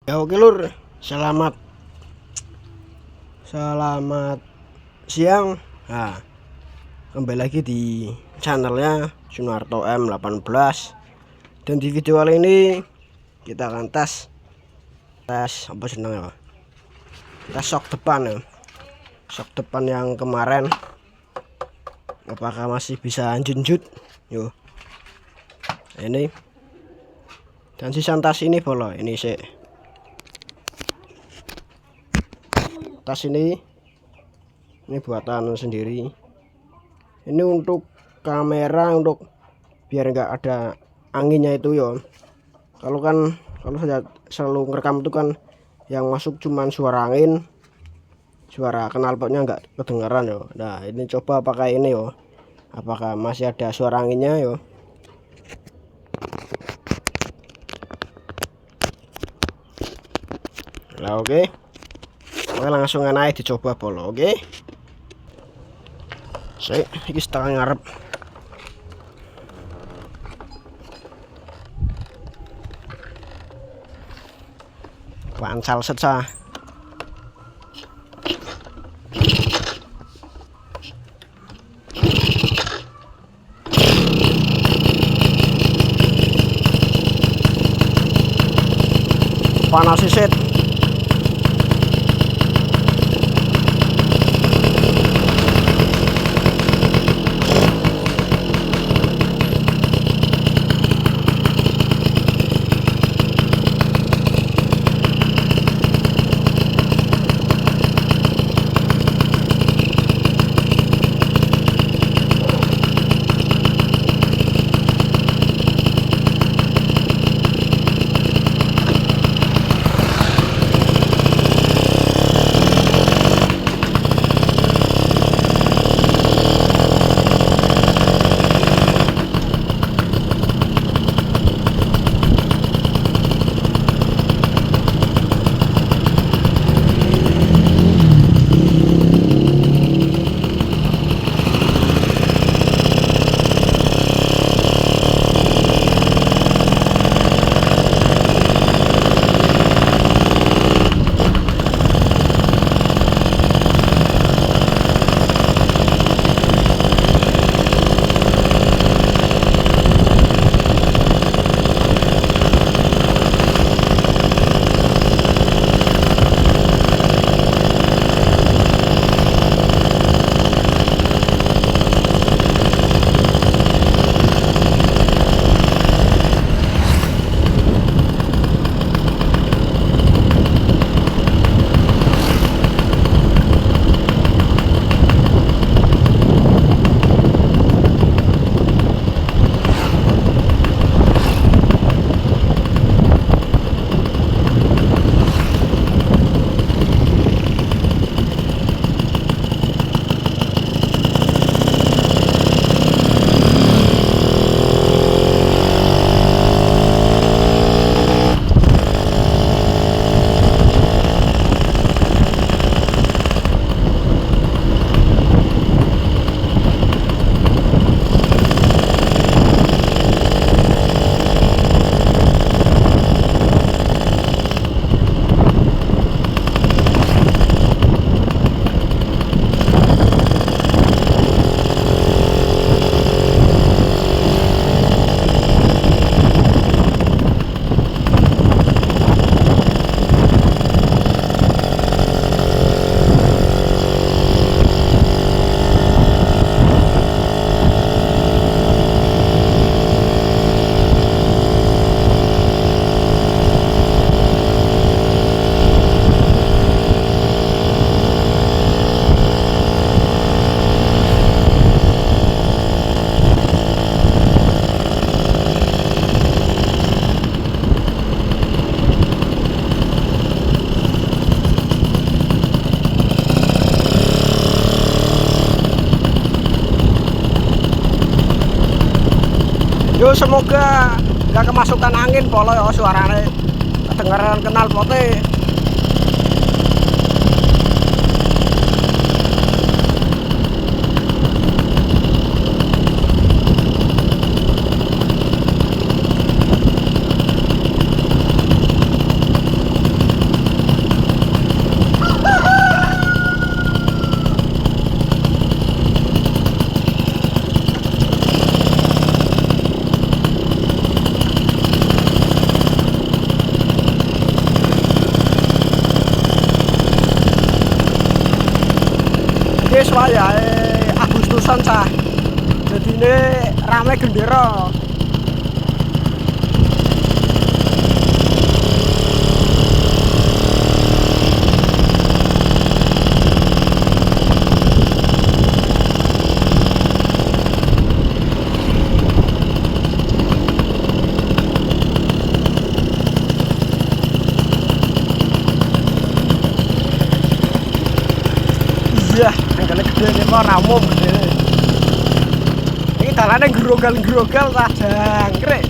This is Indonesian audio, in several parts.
Ya oke lur, selamat siang. Nah, kembali lagi di channelnya Sunarto M18. Dan di video kali ini kita akan tes apa seneng ya? Tes shock depan ya. Shock depan yang kemarin apakah masih bisa junjut? Yo. Ini dan sisa tas ini boleh ini sih. Tas ini buatan sendiri. Ini untuk kamera, untuk biar enggak ada anginnya itu ya. Kalau saya selalu ngerekam itu kan yang masuk cuman suara angin, suara knalpotnya enggak kedengaran ya. Nah ini coba pakai ini ya, apakah masih ada suara anginnya ya. Nah oke, langsung naik dicoba bolo. Oke, saya ini setengah ngarep. Pansal saja. Panas sisit. Yo semoga gak kemasukan angin polo ya suaranya kedengaran knalpote. wayahe Agustusan cah. Jadi ini rame gendera. Iya, enggak gede nih kok ramum gede. Ini dalane grogal-grogal ta jangkrik.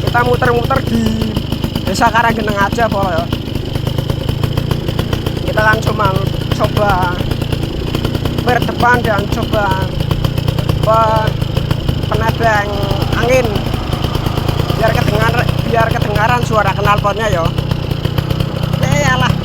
Kita muter-muter di Desa Karanggeneng aja polo ya. Kita kan cuma coba per depan dan coba penebeng angin biar kedengaran suara knalpotnya ya. Yalah.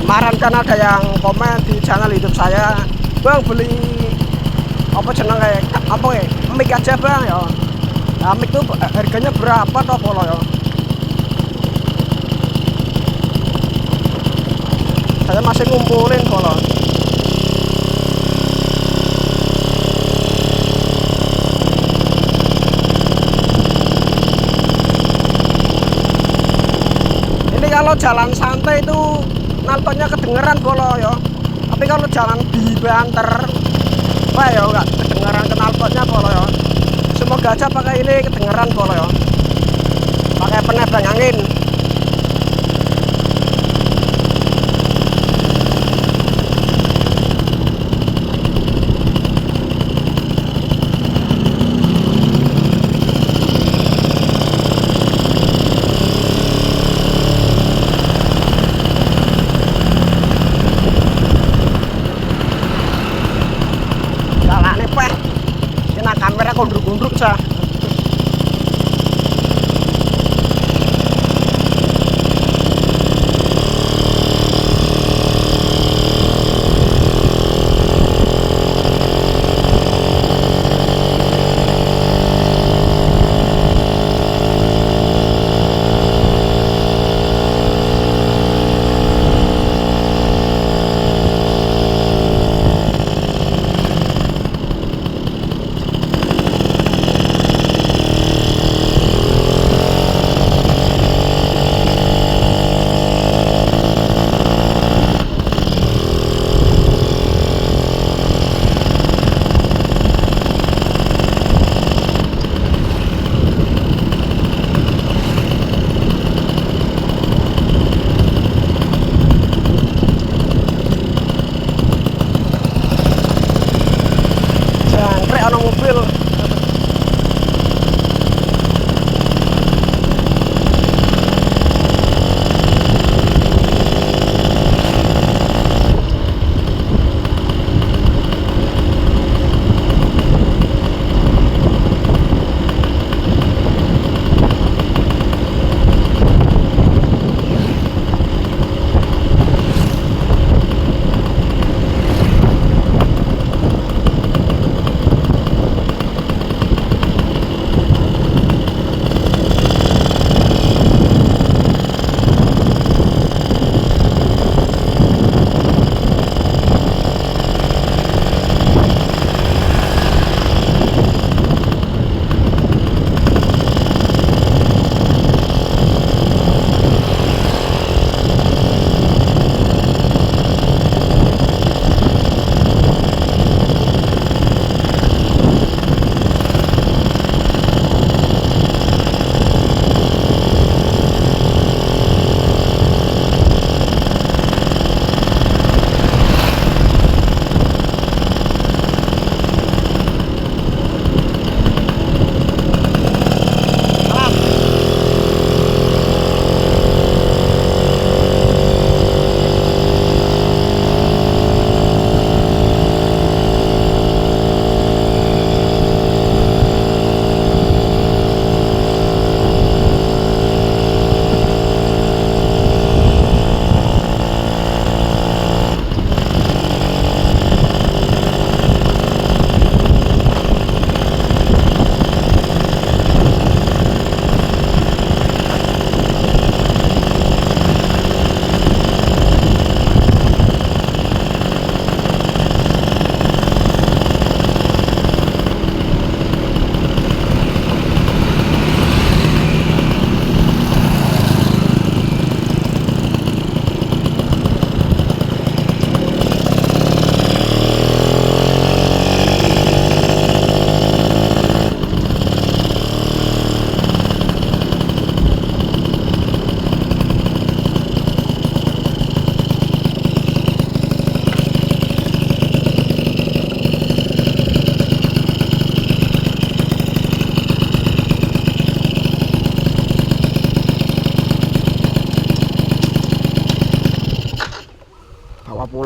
Kemarin kan ada yang komen di channel YouTube saya, bang beli apa jeneng kayak apa ya mic aja bang ya. Nah, mic tuh harganya berapa toh polo ya? Saya masih ngumpulin polo. Ini kalau jalan santai itu knalpotnya kedengeran polo ya, tapi kalau jalan di banter wah ya enggak kedengeran knalpotnya polo ya. Semoga aja pakai ini kedengeran polo ya, pakai penebang angin. Kamera kondruk-kondruk cah.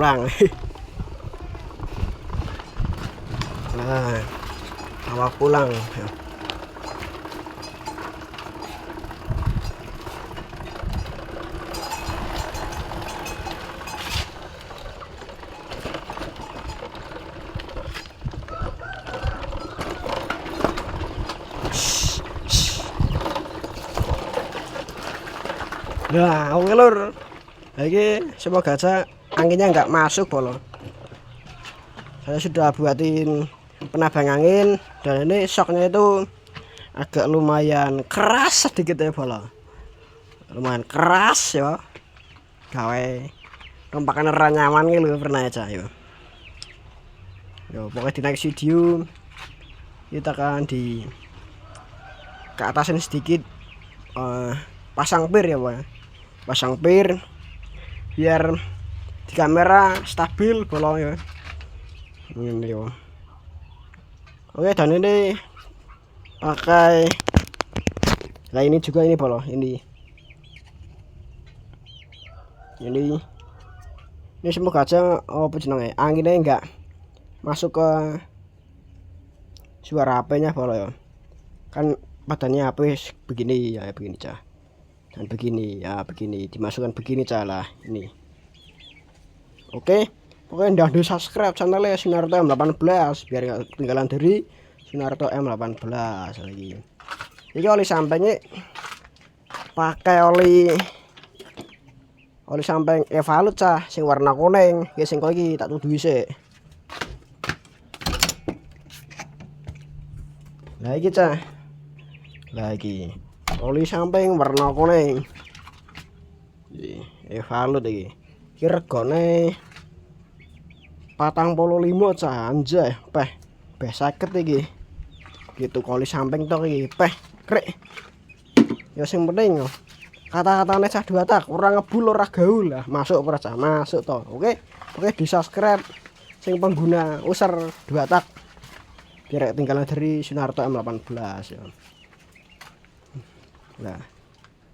pulang. Nah, awak pulang. Nah, oke lur. Lagi semoga aja anginnya nggak masuk bolo. Saya sudah buatin penabang angin dan ini shocknya itu agak lumayan keras sedikit ya bolo. Lumayan keras ya. Gawe rompakan ora nyaman gitu pernah aja yo. Yo pokoknya di next video kita akan di ke atasin sedikit pasang pir ya Pak. Pasang pir biar di kamera stabil bolong ya. Ini yo. Oke, dan ini pakai nah ini juga ini bolong ini semoga aja apa jenenge anginnya enggak masuk ke suara HP-nya bolong ya. Kan badannya HP begini ya begini cah. Dan begini ya begini dimasukkan begini lah ini. Oke pokoknya udah di subscribe channelnya Sunarto M18 biar gak ketinggalan dari Sunarto M18 lagi. Ini oli sampingnya pakai oli samping Evalut cah sing warna kuning ya sing kok iki tak tuduhi sik. Lah iki cah lagi oli samping warna kuning Evalut iki regane 45 cah anjay peh 50 iki gitu oli samping tok iki peh krek ya sing penting kata-katane cah 2 tak ora ngebul ora gaul lah masuk ora cah masuk toh. Oke di subscribe sing pengguna user 2 tak biar tinggalan dari Sunarto M18 ya. Nah,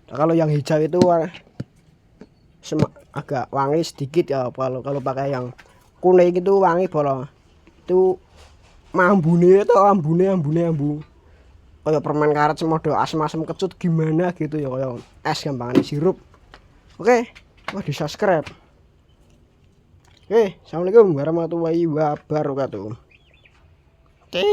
kalau yang hijau itu agak wangi sedikit ya. Kalau pakai yang kuning itu wangi bolong. Itu ambune kayak permen karet semodo asem-asem kecut gimana gitu ya kayak es gampangan sirup. Oke, di subscribe. Oke, assalamualaikum warahmatullahi wabarakatuh. Oke.